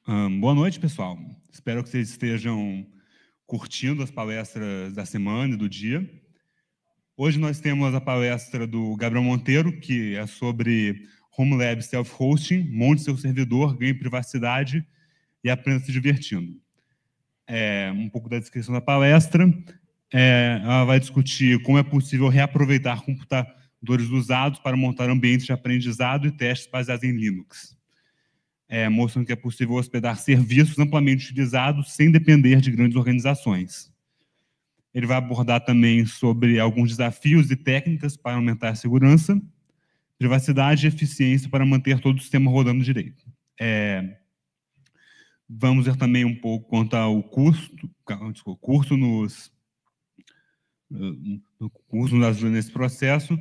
Boa noite, pessoal. Espero que vocês estejam curtindo as palestras da semana e do dia. Hoje nós temos a palestra do Gabriel Monteiro, que é sobre Home Lab Self-Hosting, monte seu servidor, ganhe privacidade e aprenda se divertindo. Um pouco da descrição da palestra. Ela vai discutir como é possível reaproveitar computadores usados para montar ambientes de aprendizado e testes baseados em Linux. Mostrando que é possível hospedar serviços amplamente utilizados sem depender de grandes organizações. Ele vai abordar também sobre alguns desafios e técnicas para aumentar a segurança, privacidade e eficiência para manter todo o sistema rodando direito. Vamos ver também um pouco quanto ao curso nos ajuda nesse processo,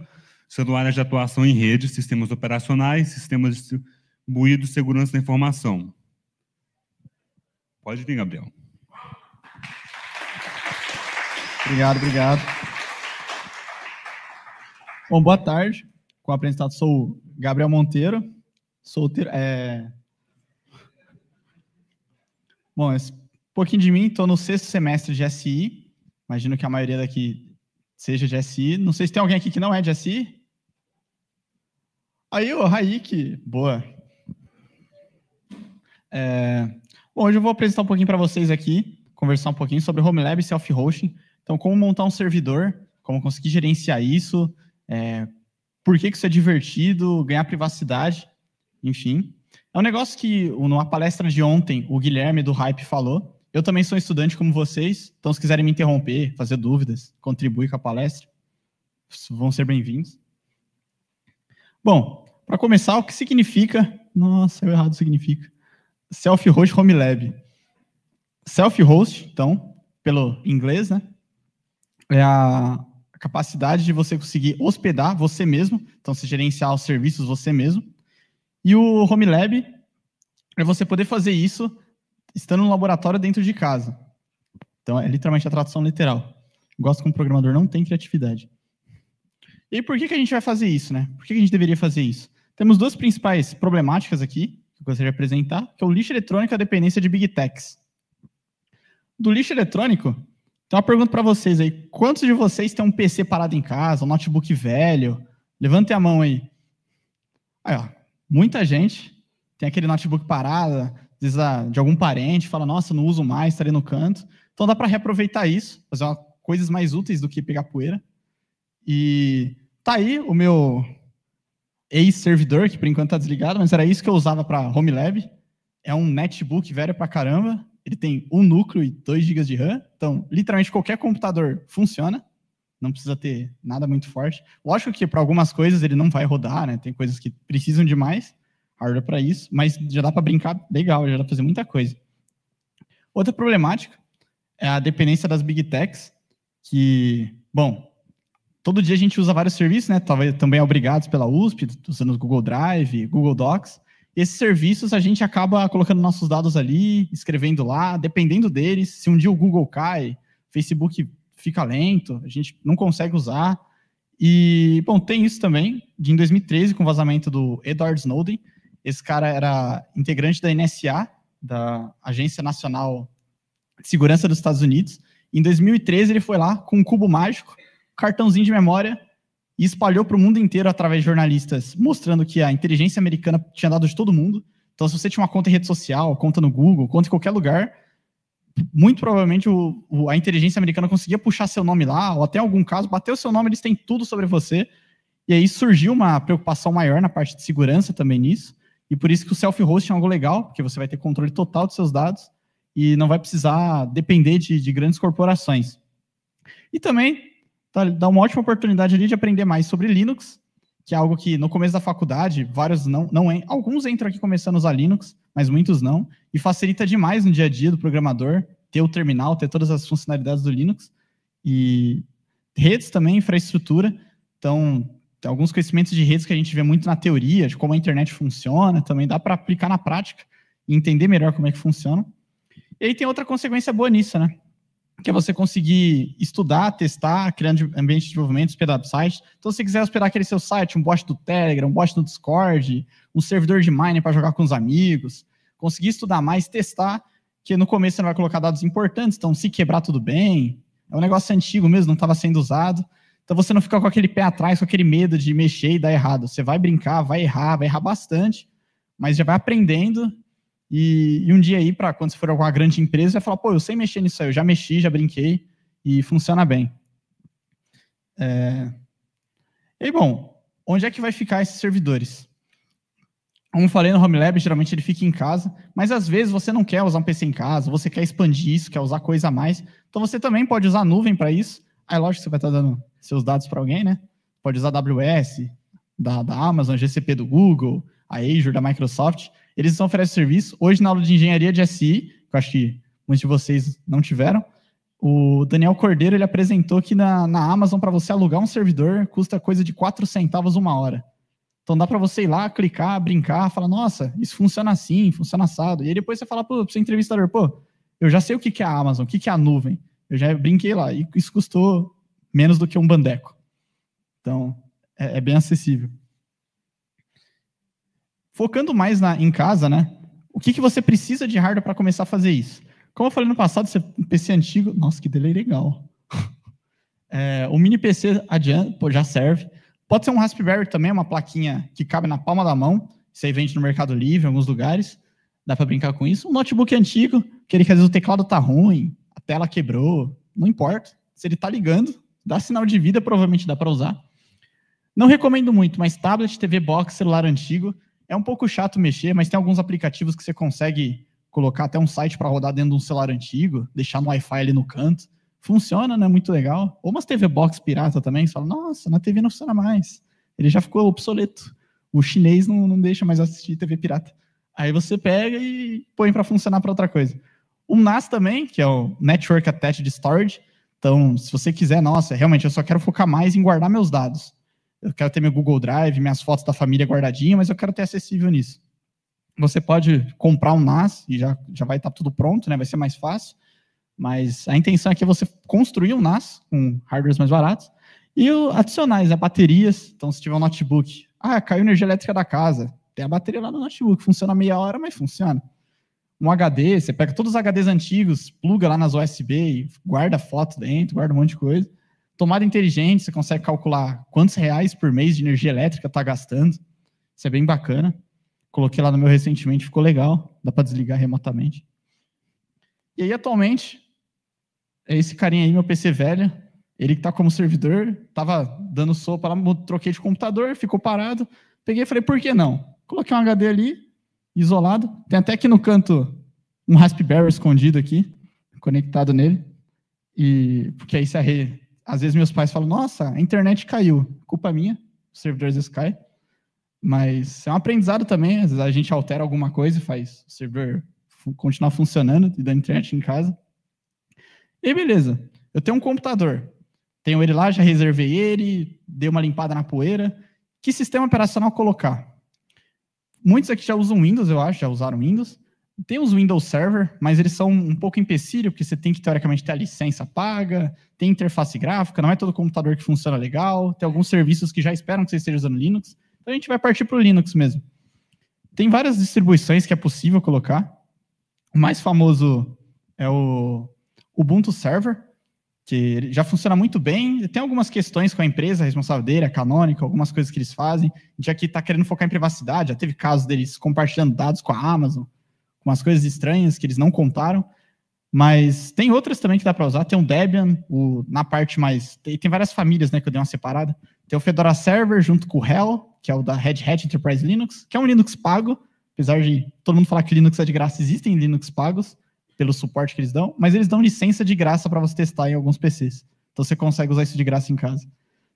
sendo áreas de atuação em redes, sistemas operacionais, sistemas distribuídos e segurança da informação. Pode vir, Gabriel. Obrigado. Bom, boa tarde. Como apresentado, sou o Gabriel Monteiro, solteiro. Bom, um pouquinho de mim, estou no 6º semestre de SI. Imagino que a maioria daqui seja de SI. Não sei se tem alguém aqui que não é de SI. Aí, o Raik, boa. Bom, hoje eu vou apresentar um pouquinho para vocês aqui, conversar um pouquinho sobre Home Lab e Self-Hosting. Então, como montar um servidor, como conseguir gerenciar isso, por que isso é divertido, ganhar privacidade, enfim. É um negócio que, numa palestra de ontem, o Guilherme do Hype falou. Eu também sou estudante como vocês, então se quiserem me interromper, fazer dúvidas, contribuir com a palestra, vão ser bem-vindos. Bom, para começar, o que significa... Nossa, errado significa. Self-Host Home Lab. Self-Host, então, pelo inglês, né? É a capacidade de você conseguir hospedar você mesmo, então se gerenciar os serviços você mesmo. E o Home Lab é você poder fazer isso estando no laboratório dentro de casa. Então é literalmente a tradução literal. Gosto que um programador não tem criatividade. E por que a gente vai fazer isso, né? Por que a gente deveria fazer isso? Temos duas principais problemáticas aqui, que eu gostaria de apresentar, que é o lixo eletrônico e a dependência de Big Techs. Do lixo eletrônico, tem uma pergunta para vocês aí. Quantos de vocês têm um PC parado em casa, um notebook velho? Levantem a mão aí. Aí, ó, muita gente tem aquele notebook parado, às vezes de algum parente, fala, nossa, não uso mais, estarei no canto. Então dá para reaproveitar isso, fazer coisas mais úteis do que pegar poeira. E tá aí o meu ex-servidor, que por enquanto está desligado, mas era isso que eu usava para Home Lab. É um netbook velho pra caramba. Ele tem 1 núcleo e 2 GB de RAM. Então, literalmente, qualquer computador funciona. Não precisa ter nada muito forte. Lógico que para algumas coisas ele não vai rodar, né? Tem coisas que precisam de mais hardware para isso, mas já dá para brincar legal, já dá para fazer muita coisa. Outra problemática é a dependência das Big Techs, que, bom, todo dia a gente usa vários serviços, né? Talvez também obrigados pela USP, usando o Google Drive, Google Docs. Esses serviços a gente acaba colocando nossos dados ali, escrevendo lá, dependendo deles. Se um dia o Google cai, Facebook fica lento, a gente não consegue usar. E, bom, tem isso também, em 2013, com o vazamento do Edward Snowden. Esse cara era integrante da NSA, da Agência Nacional de Segurança dos Estados Unidos. Em 2013, ele foi lá com um cubo mágico, cartãozinho de memória, e espalhou para o mundo inteiro através de jornalistas, mostrando que a inteligência americana tinha dados de todo mundo. Então, se você tinha uma conta em rede social, conta no Google, conta em qualquer lugar, muito provavelmente a inteligência americana conseguia puxar seu nome lá, ou até em algum caso, bater o seu nome, eles têm tudo sobre você. E aí surgiu uma preocupação maior na parte de segurança também nisso, e por isso que o self-hosting é algo legal, porque você vai ter controle total dos seus dados e não vai precisar depender de grandes corporações. E também dá uma ótima oportunidade ali de aprender mais sobre Linux, que é algo que no começo da faculdade, vários alguns entram aqui começando a usar Linux, mas muitos não, e facilita demais no dia a dia do programador, ter o terminal, ter todas as funcionalidades do Linux, e redes também, infraestrutura, então tem alguns conhecimentos de redes que a gente vê muito na teoria, de como a internet funciona, também dá para aplicar na prática, e entender melhor como é que funciona. E aí tem outra consequência boa nisso, né? Que é você conseguir estudar, testar, criando ambiente de desenvolvimento, hospedar website. Então, se você quiser hospedar aquele seu site, um bot do Telegram, um bot no Discord, um servidor de mining para jogar com os amigos, conseguir estudar mais, testar, que no começo você não vai colocar dados importantes, então se quebrar tudo bem, é um negócio antigo mesmo, não estava sendo usado, então você não fica com aquele pé atrás, com aquele medo de mexer e dar errado, você vai brincar, vai errar bastante, mas já vai aprendendo, e um dia aí, para quando você for alguma grande empresa, você vai falar, pô, eu sei mexer nisso aí, eu já mexi, já brinquei, e funciona bem. E bom, onde é que vai ficar esses servidores? Como eu falei no Home Lab, geralmente ele fica em casa, mas às vezes você não quer usar um PC em casa, você quer expandir isso, quer usar coisa a mais, então você também pode usar a nuvem para isso. Aí lógico que você vai estar dando seus dados para alguém, né? Pode usar a AWS, da Amazon, GCP do Google, a Azure da Microsoft, eles oferecem serviço. Hoje na aula de engenharia de SI, que eu acho que muitos de vocês não tiveram, o Daniel Cordeiro ele apresentou que na Amazon, para você alugar um servidor, custa coisa de 4 centavos uma hora. Então dá para você ir lá, clicar, brincar, falar, nossa, isso funciona assim, funciona assado. E aí depois você fala pro seu entrevistador, pô, eu já sei o que é a Amazon, o que é a nuvem. Eu já brinquei lá, e isso custou menos do que um bandeco. Então, é bem acessível. Focando mais em casa, né? O que você precisa de hardware para começar a fazer isso? Como eu falei no passado, um PC antigo... Nossa, que delay legal. O mini PC adiante, pô, já serve. Pode ser um Raspberry também, uma plaquinha que cabe na palma da mão. Isso aí vende no Mercado Livre, em alguns lugares. Dá para brincar com isso. Um notebook antigo, aquele que às vezes o teclado tá ruim, a tela quebrou, não importa. Se ele tá ligando, dá sinal de vida, provavelmente dá para usar. Não recomendo muito, mas tablet, TV box, celular antigo, é um pouco chato mexer, mas tem alguns aplicativos que você consegue colocar até um site para rodar dentro de um celular antigo, deixar no Wi-Fi ali no canto. Funciona, né? Muito legal. Ou umas TV box pirata também, você fala, nossa, na TV não funciona mais. Ele já ficou obsoleto. O chinês não deixa mais assistir TV pirata. Aí você pega e põe para funcionar para outra coisa. Um NAS também, que é o Network Attached Storage. Então, se você quiser, nossa, realmente, eu só quero focar mais em guardar meus dados. Eu quero ter meu Google Drive, minhas fotos da família guardadinhas, mas eu quero ter acessível nisso. Você pode comprar um NAS e já vai estar tudo pronto, né? Vai ser mais fácil. Mas a intenção aqui é você construir um NAS com hardwares mais baratos e adicionais, né, baterias. Então, se tiver um notebook, caiu a energia elétrica da casa, tem a bateria lá no notebook, funciona meia hora, mas funciona. Um HD, você pega todos os HDs antigos, pluga lá nas USB e guarda foto dentro, guarda um monte de coisa. Tomada inteligente, você consegue calcular quantos reais por mês de energia elétrica está gastando. Isso é bem bacana. Coloquei lá no meu recentemente, ficou legal, dá para desligar remotamente. E aí, atualmente, é esse carinha aí, meu PC velho, ele que está como servidor, estava dando sopa lá, troquei de computador, ficou parado, peguei e falei, por que não? Coloquei um HD ali, isolado, tem até aqui no canto um Raspberry escondido aqui, conectado nele, porque aí às vezes meus pais falam, nossa, a internet caiu, culpa minha, o servidor às vezes cai, mas é um aprendizado também, às vezes a gente altera alguma coisa e faz o servidor continuar funcionando e dando internet em casa. E beleza, eu tenho um computador, tenho ele lá, já reservei ele, dei uma limpada na poeira. Que sistema operacional colocar? Muitos aqui já usam Windows, eu acho, já usaram Windows. Tem os Windows Server, mas eles são um pouco empecilho, porque você tem que, teoricamente, ter a licença paga, tem interface gráfica, não é todo computador que funciona legal, tem alguns serviços que já esperam que você esteja usando Linux, então a gente vai partir para o Linux mesmo. Tem várias distribuições que é possível colocar. O mais famoso é o Ubuntu Server, que já funciona muito bem. Tem algumas questões com a empresa, a responsável dele, a Canonical, algumas coisas que eles fazem. A gente aqui está querendo focar em privacidade, já teve casos deles compartilhando dados com a Amazon, com umas coisas estranhas que eles não contaram. Mas tem outras também que dá para usar. Tem o Debian, na parte mais... Tem várias famílias, né, que eu dei uma separada. Tem o Fedora Server junto com o Hell, que é o da Red Hat Enterprise Linux, que é um Linux pago. Apesar de todo mundo falar que Linux é de graça, existem Linux pagos pelo suporte que eles dão, mas eles dão licença de graça para você testar em alguns PCs. Então você consegue usar isso de graça em casa.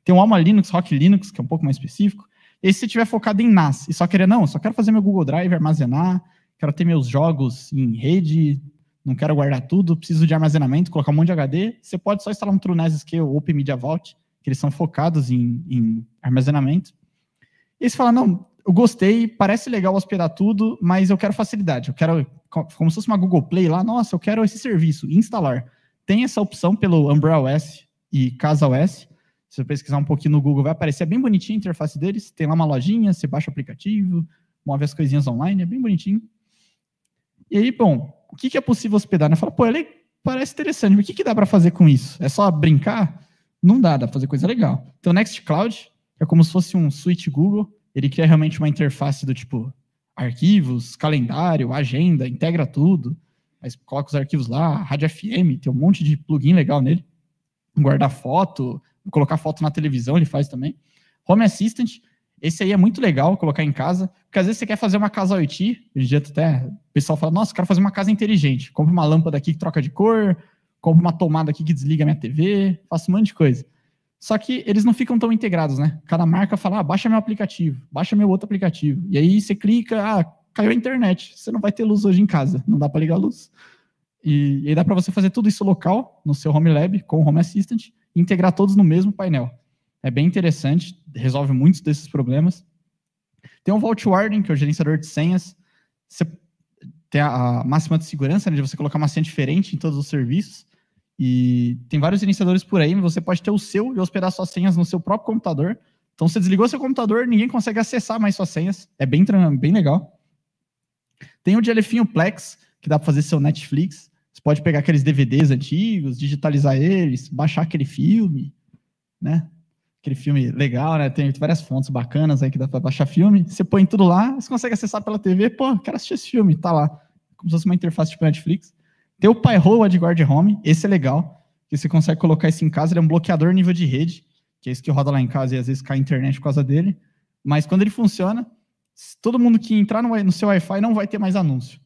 Tem o Alma Linux, Rock Linux, que é um pouco mais específico. E se você estiver focado em NAS e só só quero fazer meu Google Drive, armazenar, quero ter meus jogos em rede, não quero guardar tudo, preciso de armazenamento, colocar um monte de HD, você pode só instalar um TrueNAS ou Open Media Vault, que eles são focados em armazenamento. E você fala, não, eu gostei, parece legal hospedar tudo, mas eu quero facilidade, eu quero, como se fosse uma Google Play lá, nossa, eu quero esse serviço, instalar. Tem essa opção pelo Umbrella OS e Casa OS, se você pesquisar um pouquinho no Google, vai aparecer, é bem bonitinho a interface deles, tem lá uma lojinha, você baixa o aplicativo, move as coisinhas online, é bem bonitinho. E aí, bom, o que é possível hospedar? Eu falo, pô, parece interessante, mas o que dá para fazer com isso? É só brincar? Não dá para fazer coisa legal. Então, o Nextcloud é como se fosse um suíte Google, ele cria realmente uma interface do tipo arquivos, calendário, agenda, integra tudo, aí coloca os arquivos lá, rádio FM, tem um monte de plugin legal nele, guardar foto, colocar foto na televisão, ele faz também. Home Assistant, esse aí é muito legal colocar em casa, porque às vezes você quer fazer uma casa IoT, hoje em dia até o pessoal fala, nossa, quero fazer uma casa inteligente, compra uma lâmpada aqui que troca de cor, compra uma tomada aqui que desliga minha TV, faço um monte de coisa. Só que eles não ficam tão integrados, né? Cada marca fala, baixa meu aplicativo, baixa meu outro aplicativo. E aí você clica, caiu a internet, você não vai ter luz hoje em casa, não dá para ligar a luz. E aí dá para você fazer tudo isso local, no seu Home Lab, com o Home Assistant, e integrar todos no mesmo painel. É bem interessante, resolve muitos desses problemas. Tem o Vault Warden, que é o gerenciador de senhas. Você tem a máxima de segurança, né, de você colocar uma senha diferente em todos os serviços. E tem vários gerenciadores por aí, mas você pode ter o seu e hospedar suas senhas no seu próprio computador. Então, você desligou seu computador, ninguém consegue acessar mais suas senhas. É bem legal. Tem o de Elefinho Plex, que dá para fazer seu Netflix. Você pode pegar aqueles DVDs antigos, digitalizar eles, baixar aquele filme, né? Aquele filme legal, né? Tem várias fontes bacanas aí que dá para baixar filme. Você põe tudo lá, você consegue acessar pela TV. Pô, quero assistir esse filme, tá lá. Como se fosse uma interface tipo Netflix. Tem o Pi-hole AdGuard Home, esse é legal, que você consegue colocar isso em casa, ele é um bloqueador nível de rede, que é isso que roda lá em casa e às vezes cai a internet por causa dele, mas quando ele funciona, todo mundo que entrar no seu Wi-Fi não vai ter mais anúncio.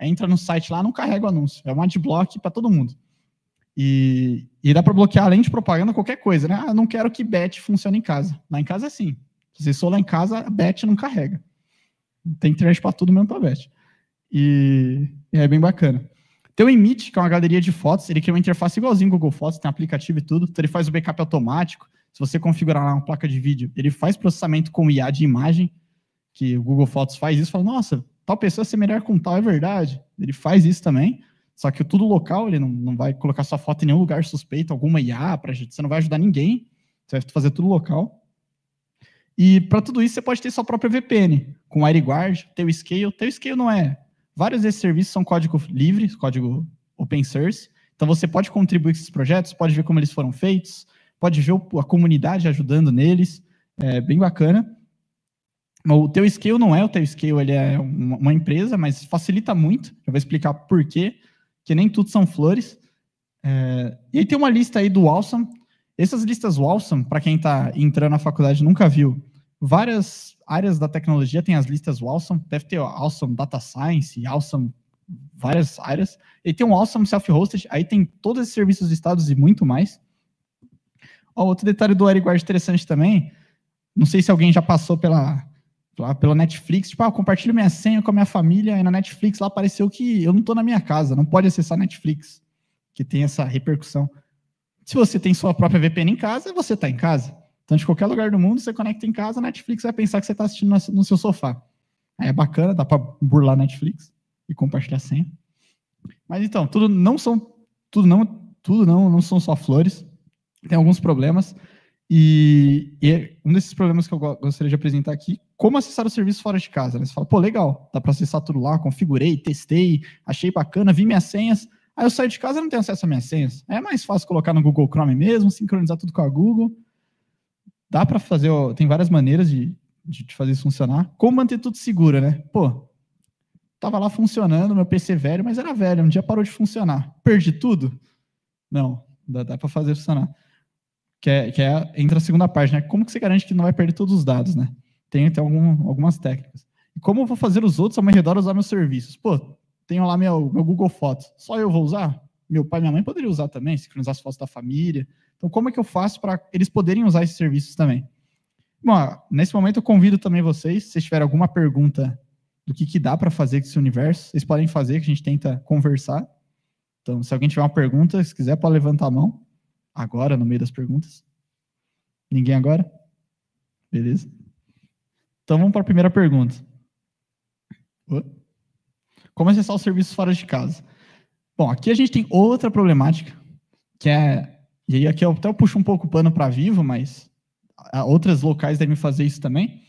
Entra no site lá, não carrega o anúncio, é um adblock para todo mundo. E dá para bloquear, além de propaganda, qualquer coisa, né? Não quero que Bet funcione em casa. Lá em casa é assim, se você for lá em casa, a Bet não carrega. Tem internet para tudo, mesmo para Bet. E é bem bacana. Tem o Emit, que é uma galeria de fotos, ele cria uma interface igualzinho ao Google Fotos, tem aplicativo e tudo, então ele faz o backup automático, se você configurar lá uma placa de vídeo, ele faz processamento com IA de imagem, que o Google Fotos faz isso, fala, nossa, tal pessoa ser melhor com tal, é verdade, ele faz isso também, só que tudo local, ele não vai colocar sua foto em nenhum lugar suspeito, alguma IA, você não vai ajudar ninguém, você vai fazer tudo local. E para tudo isso, você pode ter sua própria VPN, com o AirGuard, Tailscale não é... Vários desses serviços são código livre, código open source. Então, você pode contribuir com esses projetos, pode ver como eles foram feitos, pode ver a comunidade ajudando neles. É bem bacana. O Tailscale não é o Tailscale, ele é uma empresa, mas facilita muito. Eu vou explicar por quê, que nem tudo são flores. E aí tem uma lista aí do Awesome. Essas listas Awesome, para quem está entrando na faculdade e nunca viu, várias áreas da tecnologia tem as listas Awesome, deve ter Awesome Data Science, Awesome várias áreas, e tem um Awesome Self-Hosted, aí tem todos esses serviços listados e muito mais. Outro detalhe do AirGuard interessante também, não sei se alguém já passou pela Netflix, tipo, eu compartilho minha senha com a minha família, e na Netflix lá apareceu que eu não estou na minha casa, não pode acessar a Netflix, que tem essa repercussão. Se você tem sua própria VPN em casa, você está em casa. Então, de qualquer lugar do mundo, você conecta em casa, a Netflix vai pensar que você está assistindo no seu sofá. Aí é bacana, dá para burlar a Netflix e compartilhar a senha. Mas então, tudo não são só flores. Tem alguns problemas. E um desses problemas que eu gostaria de apresentar aqui, como acessar o serviço fora de casa. Né? Você fala, pô, legal, dá para acessar tudo lá, configurei, testei, achei bacana, vi minhas senhas. Aí eu saio de casa e não tenho acesso às minhas senhas. É mais fácil colocar no Google Chrome mesmo, sincronizar tudo com a Google. Dá para fazer, tem várias maneiras de fazer isso funcionar. Como manter tudo seguro, né? Pô, tava lá funcionando, meu PC velho, mas era velho, um dia parou de funcionar. Perdi tudo? Não, dá para fazer funcionar. Entra a segunda parte, né? Como que você garante que não vai perder todos os dados, né? Tem algumas técnicas. E como eu vou fazer os outros ao meu redor usar meus serviços? Pô, tenho lá meu Google Fotos. Só eu vou usar? Meu pai e minha mãe poderiam usar também, sincronizar as fotos da família. Então, como é que eu faço para eles poderem usar esses serviços também? Bom, nesse momento eu convido também vocês, se vocês tiverem alguma pergunta do que dá para fazer com esse universo, vocês podem fazer, que a gente tenta conversar. Então, se alguém tiver uma pergunta, se quiser, pode levantar a mão. Agora, no meio das perguntas. Ninguém agora? Beleza. Então, vamos para a primeira pergunta. Como acessar os serviços fora de casa? Bom, aqui a gente tem outra problemática, que é... E aí aqui eu até puxo um pouco o pano para Vivo, mas outras locais devem fazer isso também.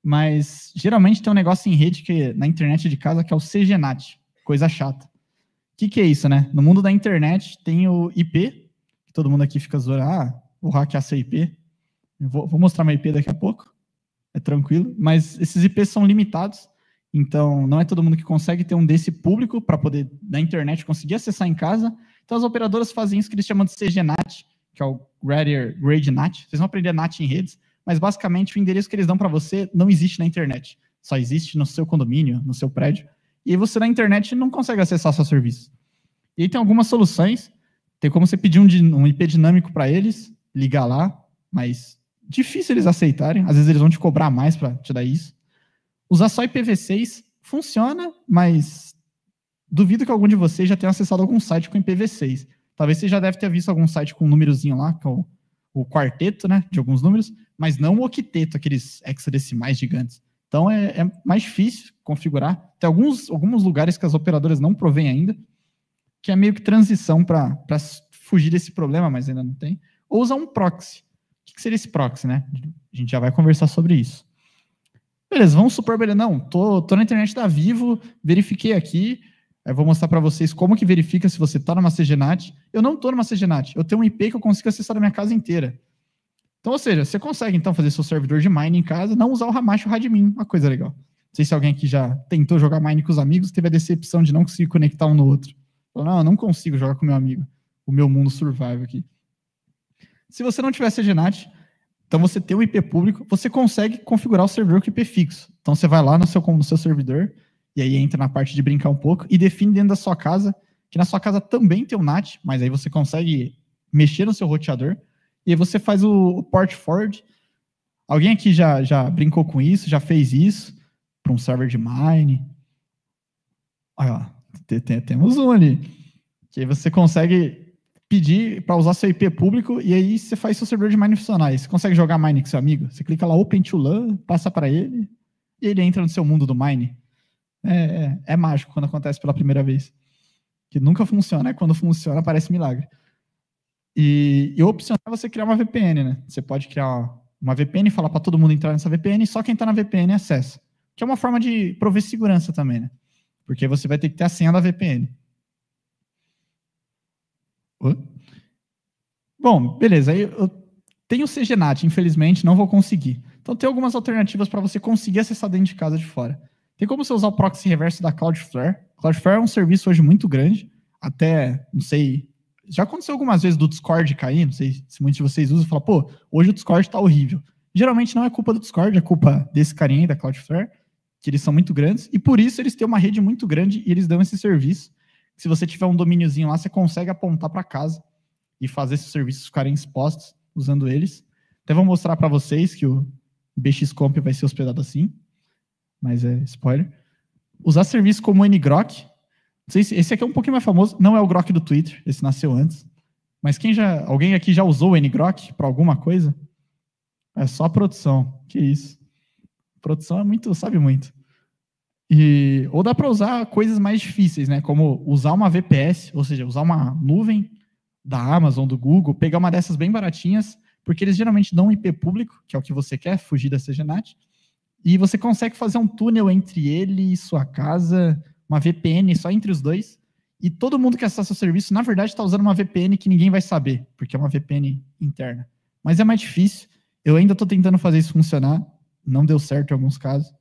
Mas geralmente tem um negócio em rede na internet de casa que é o CGNAT. coisa chata. O que é isso, né? No mundo da internet tem o IP, que todo mundo aqui fica zoando, vou hackear seu IP. Eu vou mostrar meu IP daqui a pouco, é tranquilo, mas esses IPs são limitados, então não é todo mundo que consegue ter um desse público para poder, na internet, conseguir acessar em casa. Então as operadoras fazem isso que eles chamam de CGNAT, que é o Grade NAT. Vocês vão aprender NAT em redes, mas basicamente o endereço que eles dão para você não existe na internet, só existe no seu condomínio, no seu prédio, e aí você na internet não consegue acessar seu serviço. E aí tem algumas soluções, tem como você pedir um IP dinâmico para eles, ligar lá, mas difícil eles aceitarem, às vezes eles vão te cobrar mais para te dar isso. Usar só IPv6 funciona, mas duvido que algum de vocês já tenha acessado algum site com IPv6. Talvez você já deve ter visto algum site com um númerozinho lá, que é o quarteto, né, de alguns números, mas não o octeto, aqueles hexadecimais gigantes. Então é mais difícil configurar. Tem alguns lugares que as operadoras não provêm ainda, que é meio que transição para fugir desse problema, mas ainda não tem. Ou usar um proxy. O que seria esse proxy, né? A gente já vai conversar sobre isso. Beleza, vamos supor, beleza, não, tô na internet da Vivo, verifiquei aqui, eu vou mostrar para vocês como que verifica se você está numa CGNAT. Eu não estou numa CGNAT, eu tenho um IP que eu consigo acessar da minha casa inteira. Então, ou seja, você consegue, então, fazer seu servidor de mine em casa, não usar o Hamachi ou o Radmin, uma coisa legal. Não sei se alguém aqui já tentou jogar mine com os amigos, teve a decepção de não conseguir conectar um no outro. Falou, não, eu não consigo jogar com meu amigo, o meu mundo survival aqui. Se você não tiver CGNAT, então você tem um IP público, você consegue configurar o servidor com IP fixo. Então você vai lá no seu servidor, e aí entra na parte de brincar um pouco, e define dentro da sua casa, que na sua casa também tem um NAT, mas aí você consegue mexer no seu roteador, e aí você faz o port forward. Alguém aqui já brincou com isso, já fez isso, para um server de mine. Olha lá, temos um ali. Que aí você consegue pedir para usar seu IP público, e aí você faz seu servidor de mine funcionar. E você consegue jogar mine com seu amigo. Você clica lá, Open to LAN, passa para ele, e ele entra no seu mundo do mine. É mágico quando acontece pela primeira vez. Que nunca funciona, né? Quando funciona, parece milagre. E opcional é você criar uma VPN, né? Você pode criar uma VPN e falar para todo mundo entrar nessa VPN, e só quem está na VPN acessa. Que é uma forma de prover segurança também, né? Porque você vai ter que ter a senha da VPN. Bom, beleza. Aí eu tenho o CGNAT, infelizmente, não vou conseguir. Então tem algumas alternativas para você conseguir acessar dentro de casa de fora. Tem como você usar o proxy reverso da Cloudflare. Cloudflare é um serviço hoje muito grande. Até, não sei, já aconteceu algumas vezes do Discord cair, não sei se muitos de vocês usam e falam, pô, hoje o Discord tá horrível. Geralmente não é culpa do Discord, é culpa desse carinha aí da Cloudflare, que eles são muito grandes, e por isso eles têm uma rede muito grande e eles dão esse serviço. Se você tiver um domíniozinho lá, você consegue apontar para casa e fazer esses serviços ficarem expostos usando eles. Até vou mostrar para vocês que o BXComp vai ser hospedado assim, mas é spoiler. Usar serviço como o ngrok. Não sei se esse aqui é um pouquinho mais famoso, não é o grok do Twitter, esse nasceu antes. Mas alguém aqui já usou o ngrok para alguma coisa? É só a produção. Que isso? Produção é muito, sabe muito. Ou dá para usar coisas mais difíceis, né? Como usar uma VPS, ou seja, usar uma nuvem da Amazon, do Google, pegar uma dessas bem baratinhas, porque eles geralmente dão um IP público, que é o que você quer, fugir da CGNAT, e você consegue fazer um túnel entre ele e sua casa, uma VPN só entre os dois, e todo mundo que acessa o serviço, na verdade, está usando uma VPN que ninguém vai saber, porque é uma VPN interna. Mas é mais difícil. Eu ainda estou tentando fazer isso funcionar, não deu certo em alguns casos.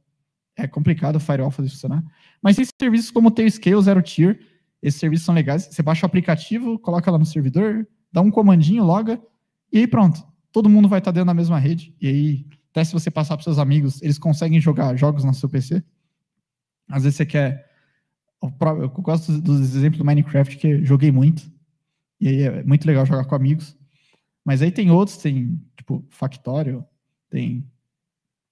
É complicado o firewall fazer isso funcionar. Mas tem serviços como o Tailscale, Zero Tier, esses serviços são legais. Você baixa o aplicativo, coloca lá no servidor, dá um comandinho, loga, e aí pronto. Todo mundo vai estar dentro da mesma rede, e aí, até se você passar para seus amigos, eles conseguem jogar jogos no seu PC. Às vezes você quer... Eu gosto dos exemplos do Minecraft, que eu joguei muito, e aí é muito legal jogar com amigos. Mas aí tem outros, tem, tipo, Factorio, tem,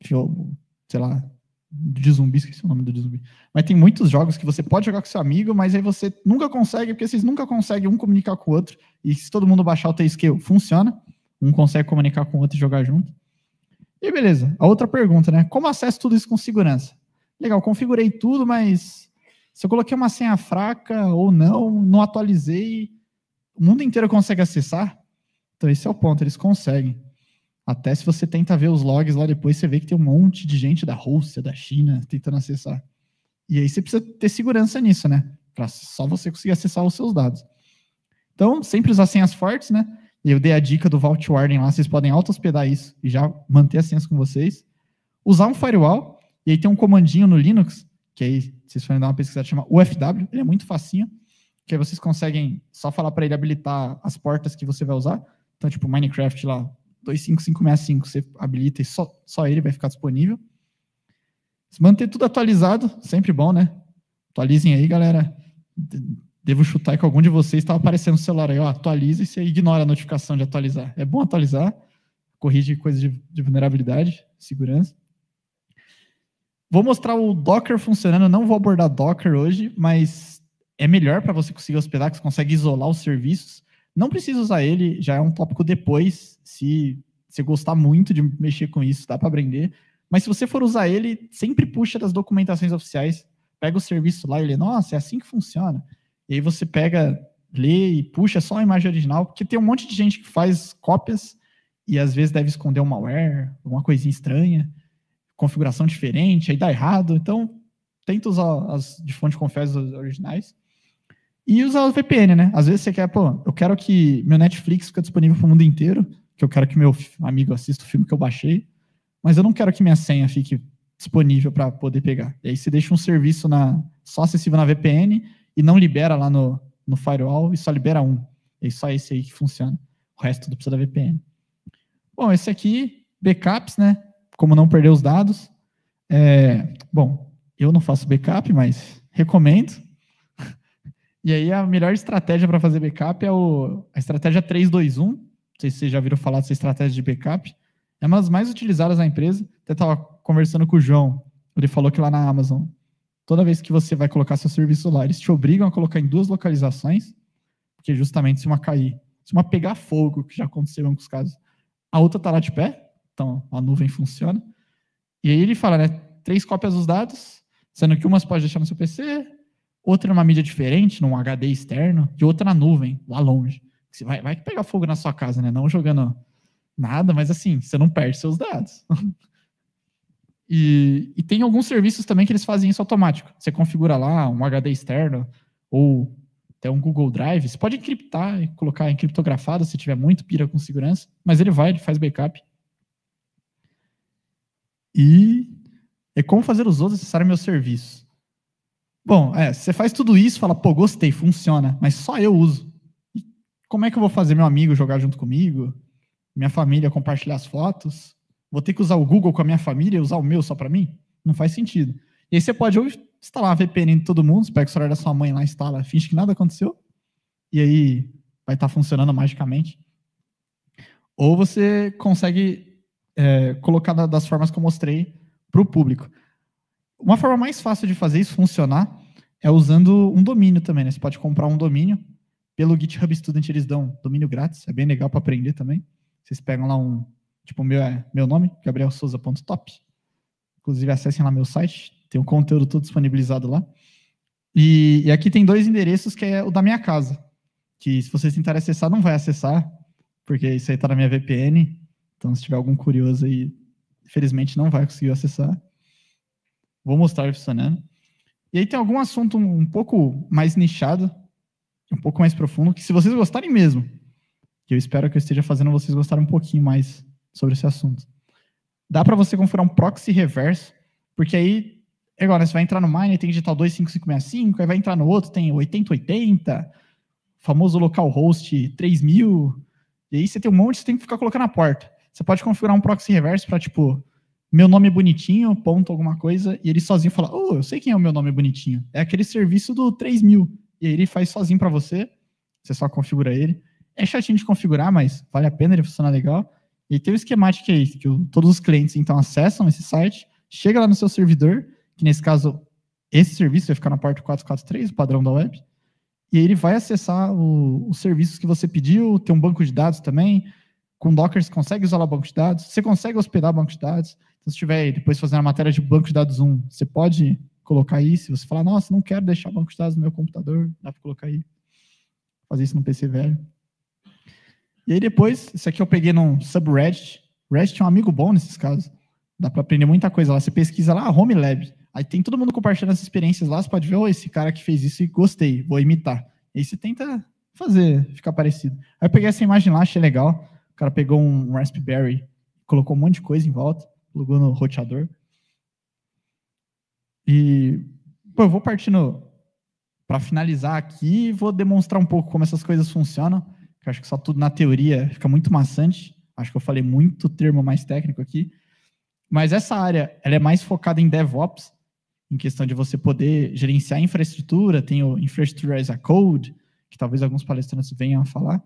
sei lá, de zumbi, esqueci o nome do de zumbi. Mas tem muitos jogos que você pode jogar com seu amigo, mas aí você nunca consegue, porque vocês nunca conseguem um comunicar com o outro, e se todo mundo baixar o Tailscale, funciona, um consegue comunicar com o outro e jogar junto. E beleza, a outra pergunta, né? Como acesso tudo isso com segurança? Legal, configurei tudo, mas se eu coloquei uma senha fraca ou não atualizei, o mundo inteiro consegue acessar? Então esse é o ponto, eles conseguem. Até se você tenta ver os logs lá depois, você vê que tem um monte de gente da Rússia, da China, tentando acessar. E aí você precisa ter segurança nisso, né? para só você conseguir acessar os seus dados. Então, sempre usar senhas fortes, né? E eu dei a dica do Vault Warden lá, vocês podem auto-hospedar isso e já manter as senhas com vocês. Usar um firewall, e aí tem um comandinho no Linux, que aí vocês podem dar uma pesquisada, chama UFW, ele é muito facinho, que aí vocês conseguem só falar para ele habilitar as portas que você vai usar. Então, tipo, Minecraft lá, 25565, você habilita e só ele vai ficar disponível. Manter tudo atualizado, sempre bom, né? Atualizem aí, galera. Devo chutar que algum de vocês estava aparecendo no celular aí, ó, atualiza e você ignora a notificação de atualizar. É bom atualizar, corrige coisas de vulnerabilidade, segurança. Vou mostrar o Docker funcionando, não vou abordar Docker hoje, mas é melhor para você conseguir hospedar, que você consegue isolar os serviços. Não precisa usar ele, já é um tópico depois, se você gostar muito de mexer com isso, dá para aprender. Mas se você for usar ele, sempre puxa das documentações oficiais, pega o serviço lá e lê, nossa, é assim que funciona. E aí você pega, lê e puxa só a imagem original, porque tem um monte de gente que faz cópias e às vezes deve esconder um malware, alguma coisinha estranha, configuração diferente, aí dá errado. Então, tenta usar as de fonte confessa originais. E usar o VPN, né? Às vezes você quer, eu quero que meu Netflix fique disponível para o mundo inteiro, que eu quero que meu amigo assista o filme que eu baixei, mas eu não quero que minha senha fique disponível para poder pegar. E aí você deixa um serviço só acessível na VPN e não libera lá no firewall e só libera um. E só esse aí que funciona. O resto tudo precisa da VPN. Bom, esse aqui, backups, né? Como não perder os dados. Bom, eu não faço backup, mas recomendo. E aí a melhor estratégia para fazer backup é a estratégia 3-2-1. Não sei se vocês já viram falar dessa estratégia de backup. É uma das mais utilizadas na empresa. Até estava conversando com o João. Ele falou que lá na Amazon, toda vez que você vai colocar seu serviço lá, eles te obrigam a colocar em 2 localizações, porque justamente se uma cair, se uma pegar fogo, que já aconteceu em alguns casos, a outra está lá de pé, então a nuvem funciona. E aí ele fala, né, 3 cópias dos dados, sendo que uma você pode deixar no seu PC, outra numa mídia diferente, num HD externo, e outra na nuvem, lá longe. Você vai pegar fogo na sua casa, né, não jogando nada, mas assim, você não perde seus dados. E tem alguns serviços também que eles fazem isso automático. Você configura lá um HD externo ou até um Google Drive. Você pode encriptar e colocar encriptografado se tiver muito pira com segurança, mas ele faz backup. E é como fazer os outros acessarem meus serviços. Bom, você faz tudo isso, fala, gostei, funciona, mas só eu uso. E como é que eu vou fazer meu amigo jogar junto comigo? Minha família compartilhar as fotos? Vou ter que usar o Google com a minha família e usar o meu só para mim? Não faz sentido. E aí você pode instalar uma VPN em todo mundo, você pega o celular da sua mãe lá, instala, finge que nada aconteceu, e aí vai estar funcionando magicamente. Ou você consegue colocar das formas que eu mostrei para o público. Uma forma mais fácil de fazer isso funcionar é usando um domínio também, né? Você pode comprar um domínio. Pelo GitHub Student eles dão domínio grátis, é bem legal para aprender também. Vocês pegam lá tipo, meu nome, gabrielsouza.top. Inclusive, acessem lá meu site, tem um conteúdo todo disponibilizado lá. E aqui tem 2 endereços, que é o da minha casa, que se vocês tentarem acessar, não vai acessar, porque isso aí está na minha VPN, então se tiver algum curioso aí, infelizmente não vai conseguir acessar. Vou mostrar funcionando. E aí tem algum assunto um pouco mais nichado, um pouco mais profundo, que se vocês gostarem mesmo, que eu espero que eu esteja fazendo vocês gostarem um pouquinho mais sobre esse assunto. Dá para você configurar um proxy reverso, porque aí, é igual, né, você vai entrar no Miner, tem que digitar o 25565, aí vai entrar no outro, tem 8080, famoso localhost 3000, e aí você tem um monte, você tem que ficar colocando na porta. Você pode configurar um proxy reverso para, tipo, meu nome é bonitinho, ponto alguma coisa, e ele sozinho fala, eu sei quem é o meu nome é bonitinho. É aquele serviço do 3000, e aí ele faz sozinho para você só configura ele. É chatinho de configurar, mas vale a pena, ele funciona legal. E tem o esquemático aí, que todos os clientes, então, acessam esse site, chega lá no seu servidor, que nesse caso, esse serviço vai ficar na porta 443, o padrão da web, e aí ele vai acessar os serviços que você pediu, tem um banco de dados também, com Docker você consegue isolar o banco de dados, você consegue hospedar o banco de dados, então se tiver depois fazendo a matéria de banco de dados 1, você pode colocar aí, se você falar, nossa, não quero deixar o banco de dados no meu computador, dá para colocar aí, fazer isso no PC velho. E aí depois, isso aqui eu peguei num subreddit. Reddit é um amigo bom nesses casos. Dá para aprender muita coisa lá. Você pesquisa lá, Home Lab. Aí tem todo mundo compartilhando as experiências lá, você pode ver, esse cara que fez isso e gostei, vou imitar. E aí você tenta fazer, ficar parecido. Aí eu peguei essa imagem lá, achei legal. O cara pegou um Raspberry, colocou um monte de coisa em volta, plugou no roteador. E eu vou partindo para finalizar aqui, vou demonstrar um pouco como essas coisas funcionam, que eu acho que só tudo na teoria fica muito maçante. Acho que eu falei muito termo mais técnico aqui. Mas essa área, ela é mais focada em DevOps, em questão de você poder gerenciar a infraestrutura, tem o Infrastructure as a Code, que talvez alguns palestrantes venham a falar.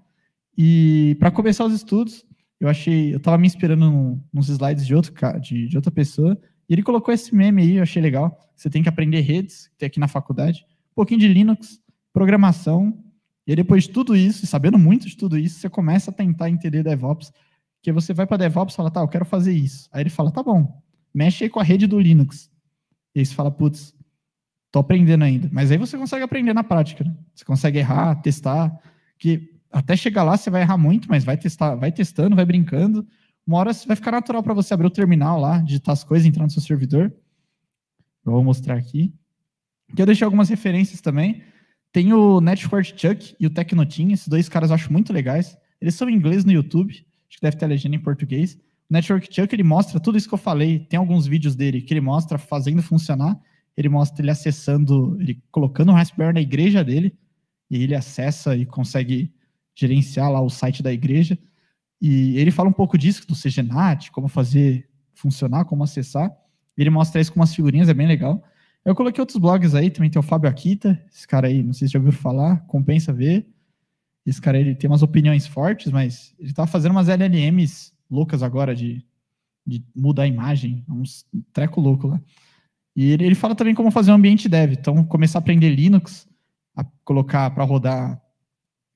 E para começar os estudos, eu estava me inspirando nos slides de outra pessoa, e ele colocou esse meme aí, eu achei legal. Você tem que aprender redes, que tem aqui na faculdade, um pouquinho de Linux, programação, e aí depois de tudo isso, sabendo muito de tudo isso, você começa a tentar entender DevOps, que você vai para DevOps e fala, tá, eu quero fazer isso. Aí ele fala, tá bom, mexe aí com a rede do Linux. E aí você fala, putz, tô aprendendo ainda. Mas aí você consegue aprender na prática, né? Você consegue errar, testar, que até chegar lá você vai errar muito, mas vai testar, vai testando, vai brincando. Uma hora vai ficar natural para você abrir o terminal lá, digitar as coisas, entrar no seu servidor. Eu vou mostrar aqui. Aqui eu deixei algumas referências também. Tem o Network Chuck e o Tecnotim, esses dois caras eu acho muito legais. Eles são em inglês no YouTube, acho que deve ter a legenda em português. O Network Chuck, ele mostra tudo isso que eu falei, tem alguns vídeos dele que ele mostra fazendo funcionar, ele mostra ele acessando, ele colocando o Raspberry na igreja dele, e ele acessa e consegue gerenciar lá o site da igreja, e ele fala um pouco disso, do CGNAT, como fazer funcionar, como acessar, ele mostra isso com umas figurinhas, é bem legal. Eu coloquei outros blogs aí, também tem o Fábio Akita, esse cara aí, não sei se já ouviu falar, compensa ver. Esse cara, ele tem umas opiniões fortes, mas ele tá fazendo umas LLMs loucas agora de mudar a imagem, uns treco louco lá. E ele fala também como fazer um ambiente dev, então começar a aprender Linux, a colocar para rodar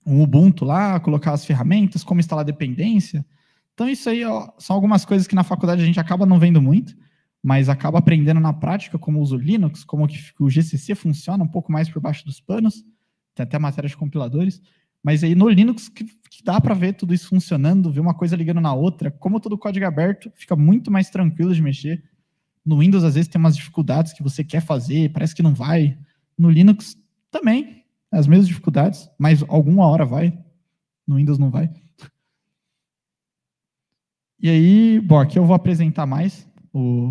um Ubuntu lá, colocar as ferramentas, como instalar dependência. Então isso aí são algumas coisas que na faculdade a gente acaba não vendo muito, mas acaba aprendendo na prática como usa o Linux, como que o GCC funciona um pouco mais por baixo dos panos, tem até matéria de compiladores, mas aí no Linux que dá para ver tudo isso funcionando, ver uma coisa ligando na outra, como todo código aberto, fica muito mais tranquilo de mexer. No Windows, às vezes, tem umas dificuldades que você quer fazer, parece que não vai. No Linux, também, as mesmas dificuldades, mas alguma hora vai. No Windows não vai. E aí, bom, aqui eu vou apresentar mais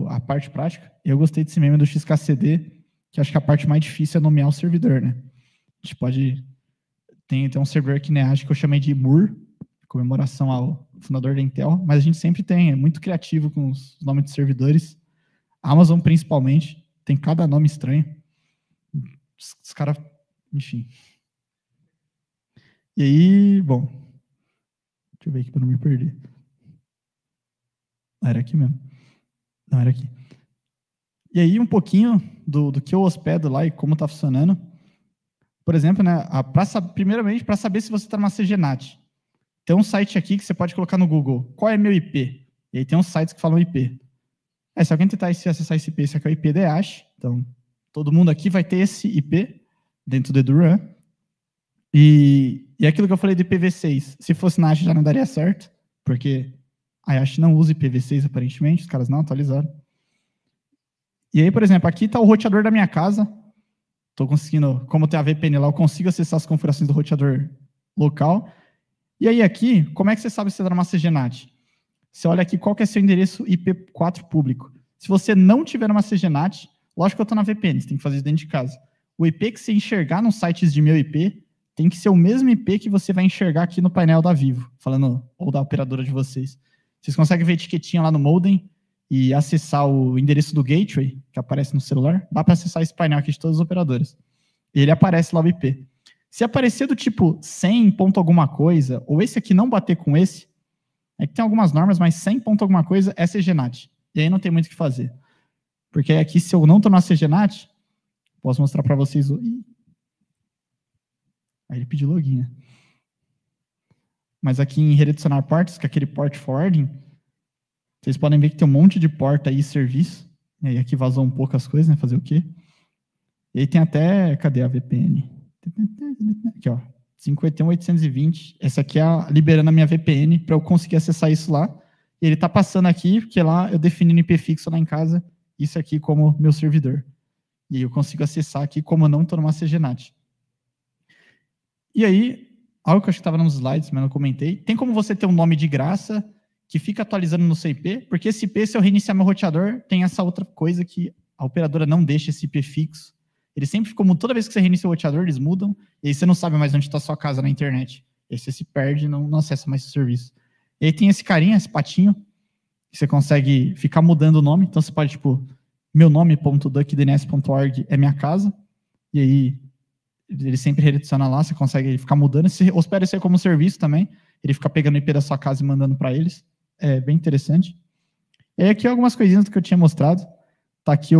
a parte prática. Eu gostei desse meme do XKCD, que acho que a parte mais difícil é nomear o servidor, né? A gente pode... Tem um servidor aqui, né, acho que eu chamei de Moore, em comemoração ao fundador da Intel, mas a gente sempre tem, é muito criativo com os nomes de servidores. A Amazon, principalmente, tem cada nome estranho. Os caras, enfim. E aí, bom, deixa eu ver aqui para não me perder. Era aqui mesmo. Não, era aqui. E aí, um pouquinho do que eu hospedo lá e como está funcionando. Por exemplo, né, primeiramente, para saber se você está numa CGNAT. Tem um site aqui que você pode colocar no Google. Qual é meu IP? E aí tem uns sites que falam IP. Se alguém tentar acessar esse IP, esse aqui é o IP da Yash. Então, todo mundo aqui vai ter esse IP dentro do EduRun. E aquilo que eu falei do IPv6, se fosse na Yash já não daria certo, porque a Yash não usa IPv6 aparentemente, os caras não atualizaram. E aí, por exemplo, aqui está o roteador da minha casa. Estou conseguindo, como tem a VPN lá, eu consigo acessar as configurações do roteador local. E aí aqui, como é que você sabe se você está numa CGNAT? Você olha aqui qual que é seu endereço IP4 público. Se você não tiver numa CGNAT, lógico que eu estou na VPN, você tem que fazer isso dentro de casa. O IP que você enxergar nos sites de meu IP tem que ser o mesmo IP que você vai enxergar aqui no painel da Vivo, falando, ou da operadora de vocês. Vocês conseguem ver a etiquetinha lá no modem e acessar o endereço do gateway, que aparece no celular. Dá para acessar esse painel aqui de todas as operadoras. E ele aparece lá o IP. Se aparecer do tipo 100 ponto alguma coisa, ou esse aqui não bater com esse, é que tem algumas normas, mas 100 ponto alguma coisa é CGNAT. E aí não tem muito o que fazer. Porque aqui, se eu não estou na CGNAT, posso mostrar para vocês o... Aí ele pediu login, né? Mas aqui em redirecionar portas, que é aquele port forwarding, vocês podem ver que tem um monte de porta aí, serviço. E aí aqui vazou um pouco as coisas, né? Fazer o quê? E aí tem até... Cadê a VPN? Aqui, ó. 51.820. Essa aqui é liberando a minha VPN para eu conseguir acessar isso lá. E ele está passando aqui, porque lá eu defini no IP fixo lá em casa, isso aqui como meu servidor. E aí eu consigo acessar aqui como não estou numa CGNAT. E aí, algo que eu acho que estava nos slides, mas não comentei, tem como você ter um nome de graça que fica atualizando no seu IP, porque esse IP, se eu reiniciar meu roteador, tem essa outra coisa que a operadora não deixa esse IP fixo. Ele sempre ficou, toda vez que você reinicia o roteador, eles mudam, e aí você não sabe mais onde está a sua casa na internet. E aí você se perde e não acessa mais o serviço. E aí tem esse carinha, esse patinho, que você consegue ficar mudando o nome. Então você pode, tipo, meu nome.duckdns.org é minha casa, e aí ele sempre redireciona lá, você consegue ficar mudando. Você hospeda isso aí como serviço também, ele fica pegando o IP da sua casa e mandando para eles. É bem interessante. E aí aqui algumas coisinhas do que eu tinha mostrado. Tá aqui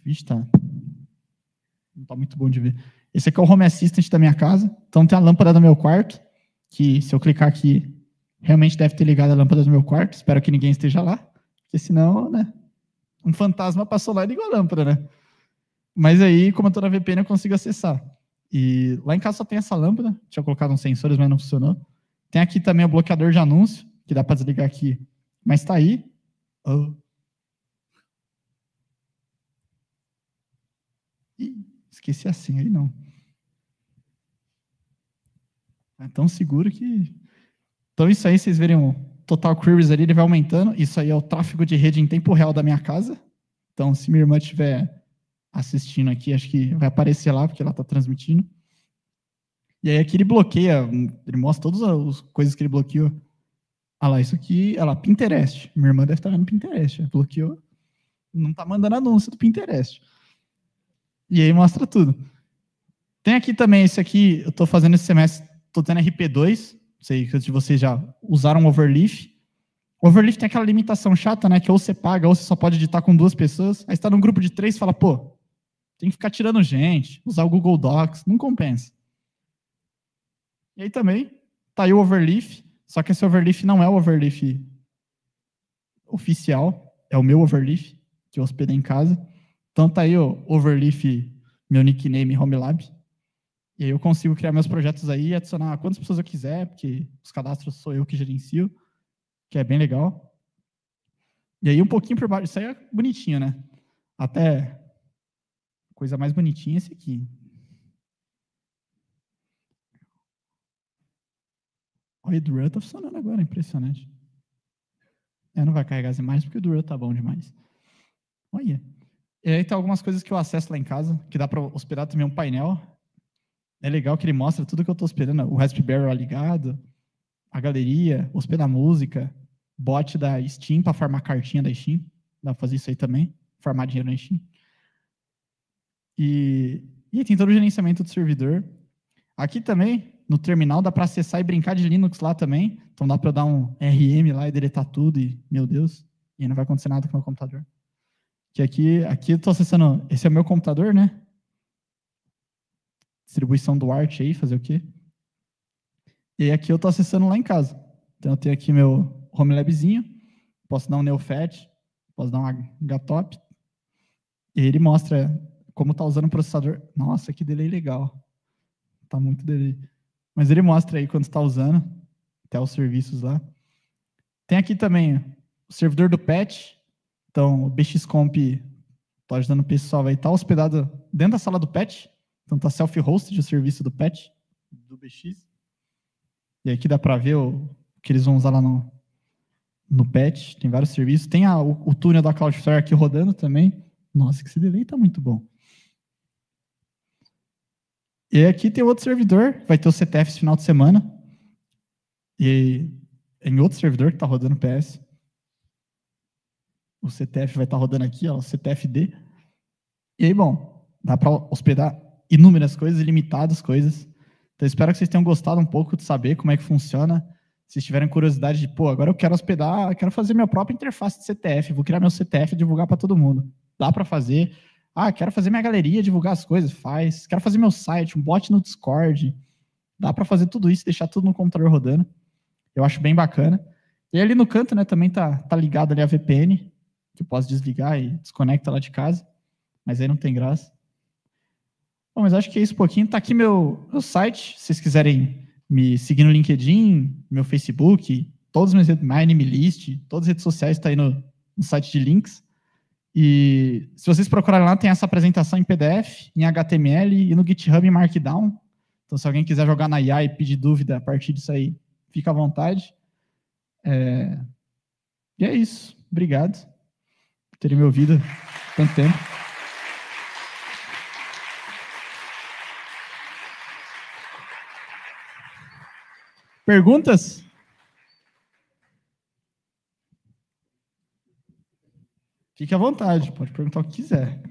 Vixe, tá. Não tá muito bom de ver. Esse aqui é o Home Assistant da minha casa. Então tem a lâmpada do meu quarto, que se eu clicar aqui, realmente deve ter ligado a lâmpada do meu quarto. Espero que ninguém esteja lá, porque senão, né, um fantasma passou lá e ligou a lâmpada, né? Mas aí, como eu tô na VPN, eu consigo acessar. E lá em casa só tem essa lâmpada. Tinha colocado uns sensores, mas não funcionou. Tem aqui também o bloqueador de anúncio, que dá para desligar aqui. Mas tá aí. Oh. Ih, esqueci a senha aí, não. É tão seguro que... Então isso aí, vocês verem o total queries ali, ele vai aumentando. Isso aí é o tráfego de rede em tempo real da minha casa. Então, se minha irmã estiver assistindo aqui, acho que vai aparecer lá, porque ela está transmitindo. E aí aqui ele bloqueia, ele mostra todas as coisas que ele bloqueou. Ah lá, isso aqui, olha lá, Pinterest. Minha irmã deve estar no Pinterest, bloqueou. Não está mandando anúncio do Pinterest. E aí mostra tudo. Tem aqui também, esse aqui, eu estou fazendo esse semestre, estou tendo RP2, não sei se vocês já usaram o Overleaf. O Overleaf tem aquela limitação chata, né, que ou você paga ou você só pode editar com 2 pessoas. Aí você está num grupo de 3 e fala, pô, tem que ficar tirando gente, usar o Google Docs, não compensa. E aí também, tá aí o Overleaf, só que esse Overleaf não é o Overleaf oficial, é o meu Overleaf, que eu hospedei em casa. Então tá aí o Overleaf, meu nickname HomeLab. E aí eu consigo criar meus projetos aí e adicionar quantas pessoas eu quiser, porque os cadastros sou eu que gerencio, que é bem legal. E aí um pouquinho por baixo, isso aí é bonitinho, né? Até coisa mais bonitinha é esse aqui. Olha, o Druid tá funcionando agora, impressionante. Não vai carregar as imagens porque o Druid tá bom demais. Olha. E aí tem algumas coisas que eu acesso lá em casa, que dá para hospedar também um painel. É legal que ele mostra tudo que eu estou hospedando. O Raspberry lá ligado, a galeria, hospedar música, bot da Steam para farmar cartinha da Steam. Dá para fazer isso aí também, farmar dinheiro na Steam. E tem todo o gerenciamento do servidor. Aqui também, no terminal, dá para acessar e brincar de Linux lá também. Então dá para eu dar um RM lá e deletar tudo e, meu Deus, e aí não vai acontecer nada com o meu computador. Que aqui eu estou acessando, esse é o meu computador, né? Distribuição do Arch aí, fazer o quê? E aí aqui eu estou acessando lá em casa. Então eu tenho aqui meu HomeLabzinho, posso dar um NeoFet, posso dar um HTOP, e ele mostra como está usando o processador. Nossa, que delay legal. Está muito delay. Mas ele mostra aí quando está usando, até os serviços lá. Tem aqui também o servidor do patch. Então, o BXComp está ajudando o pessoal, vai estar hospedado dentro da sala do patch. Então, está self-hosted o serviço do patch, do BX. E aqui dá para ver o que eles vão usar lá no patch. Tem vários serviços. Tem o túnel da Cloudflare aqui rodando também. Nossa, que esse delay está muito bom. E aqui tem outro servidor, vai ter o CTF esse final de semana. E em outro servidor que está rodando PS. O CTF vai estar rodando aqui, ó, o CTFD. E aí, bom, dá para hospedar inúmeras coisas, ilimitadas coisas. Então, espero que vocês tenham gostado um pouco de saber como é que funciona. Se tiverem curiosidade de, pô, agora eu quero hospedar, eu quero fazer minha própria interface de CTF, vou criar meu CTF e divulgar para todo mundo. Dá para fazer. Ah, quero fazer minha galeria, divulgar as coisas, faz. Quero fazer meu site, um bot no Discord. Dá para fazer tudo isso, deixar tudo no computador rodando. Eu acho bem bacana. E ali no canto, né, também tá ligado ali a VPN, que eu posso desligar e desconecta lá de casa. Mas aí não tem graça. Bom, mas acho que é isso um pouquinho. Tá aqui meu site, se vocês quiserem me seguir no LinkedIn, meu Facebook, todos os meus redes, MyAnimeList, todas as redes sociais tá aí no site de links. E se vocês procurarem lá, tem essa apresentação em PDF, em HTML e no GitHub em Markdown. Então, se alguém quiser jogar na IA e pedir dúvida a partir disso aí, fica à vontade. E é isso. Obrigado por terem me ouvido tanto tempo. Perguntas? Fique à vontade, pode perguntar o que quiser.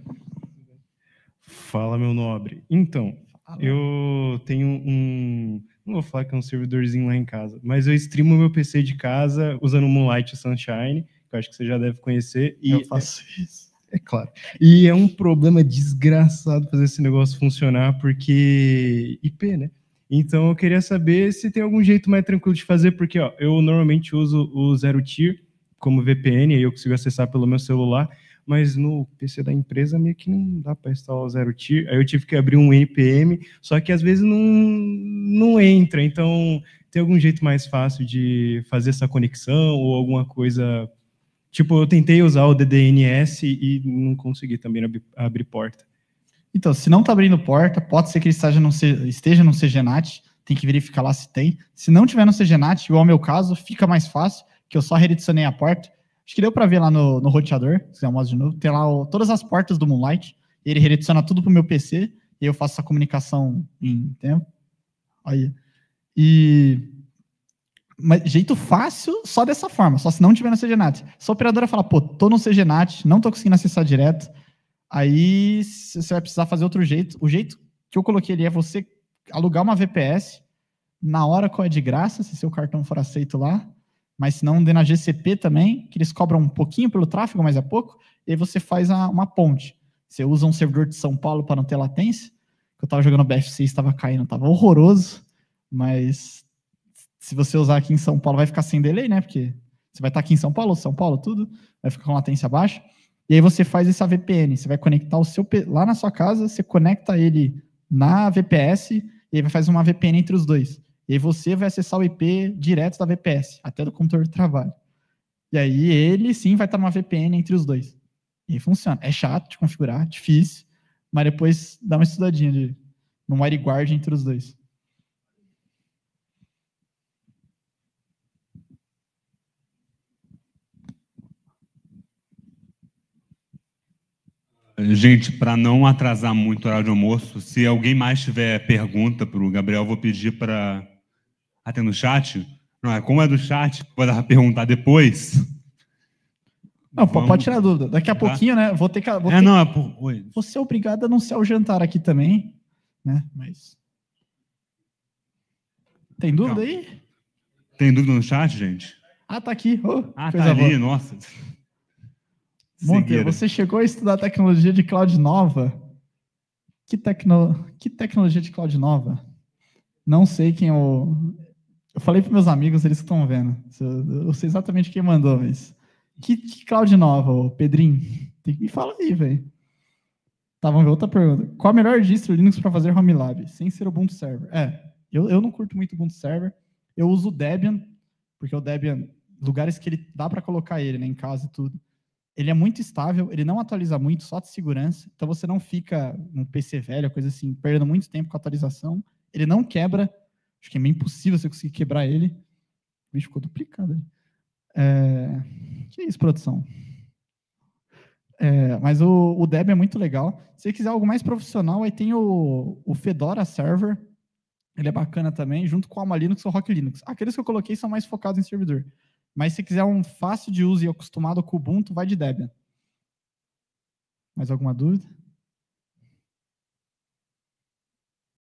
Fala, meu nobre. Então, eu tenho não vou falar que é um servidorzinho lá em casa, mas eu streamo meu PC de casa usando o Moonlight Sunshine, que eu acho que você já deve conhecer. E eu faço isso. É claro. E é um problema desgraçado fazer esse negócio funcionar, porque IP, né? Então, eu queria saber se tem algum jeito mais tranquilo de fazer, porque ó, eu normalmente uso o Zero Tier como VPN, aí eu consigo acessar pelo meu celular, mas no PC da empresa meio que não dá para instalar o Zero Tier. Aí eu tive que abrir um NPM, só que às vezes não entra. Então, tem algum jeito mais fácil de fazer essa conexão ou alguma coisa... Tipo, eu tentei usar o DDNS e não consegui também abrir porta. Então, se não está abrindo porta, pode ser que ele esteja no CGNAT, tem que verificar lá se tem. Se não tiver no CGNAT, igual ao meu caso, fica mais fácil, que eu só redirecionei a porta. Acho que deu para ver lá no roteador, se quiser eu mostro de novo. Tem lá todas as portas do Moonlight, ele redireciona tudo para o meu PC, e eu faço essa comunicação em tempo. Aí. Mas jeito fácil, só dessa forma, só se não tiver no CGNAT. Se a operadora falar, pô, tô no CGNAT, não tô conseguindo acessar direto, aí você vai precisar fazer outro jeito. O jeito que eu coloquei ali é você alugar uma VPS, na Oracle é de graça, se seu cartão for aceito lá, mas se não, dê na GCP também, que eles cobram um pouquinho pelo tráfego, mas é pouco, e aí você faz uma ponte. Você usa um servidor de São Paulo para não ter latência, que eu estava jogando BF6, estava caindo, estava horroroso, mas se você usar aqui em São Paulo, vai ficar sem delay, né? Porque você vai estar aqui em São Paulo, tudo, vai ficar com latência baixa. E aí você faz essa VPN, você vai conectar o seu... Lá na sua casa, você conecta ele na VPS, e aí vai fazer uma VPN entre os dois. E aí você vai acessar o IP direto da VPS, até do computador de trabalho. E aí ele, sim, vai estar numa VPN entre os dois. E aí funciona. É chato de configurar, difícil, mas depois dá uma estudadinha no WireGuard entre os dois. Gente, para não atrasar muito o horário de almoço, se alguém mais tiver pergunta para o Gabriel, eu vou pedir para... Até no chat? Não, como é do chat, vou dar para perguntar depois. Não, pode tirar dúvida. Daqui a pouquinho, né? Vou ser obrigado a anunciar o jantar aqui também, né? Mas... Tem dúvida aí? Tem dúvida no chat, gente? Ah, tá aqui. Tá ali, nossa. Monteiro, você chegou a estudar tecnologia de cloud nova? Que tecnologia de cloud nova? Não sei quem eu falei para meus amigos, eles estão vendo. Eu sei exatamente quem mandou, mas... Que cloud nova, ô Pedrinho? Tem que me falar aí, velho. Tá, vamos ver outra pergunta. Qual a melhor distro Linux para fazer Homelab, sem ser Ubuntu Server? Eu não curto muito Ubuntu Server. Eu uso o Debian, porque o Debian, lugares que ele dá para colocar ele, né, em casa e tudo. Ele é muito estável, ele não atualiza muito, só de segurança. Então você não fica num PC velho, coisa assim, perdendo muito tempo com a atualização. Ele não quebra. Acho que é meio impossível você conseguir quebrar ele. O bicho ficou duplicado aí. Que isso, produção? Mas o Debian é muito legal. Se você quiser algo mais profissional, aí tem o Fedora Server. Ele é bacana também, junto com o Alma Linux ou Rock Linux. Aqueles que eu coloquei são mais focados em servidor. Mas se quiser um fácil de uso e acostumado com o Ubuntu, vai de Debian. Mais alguma dúvida?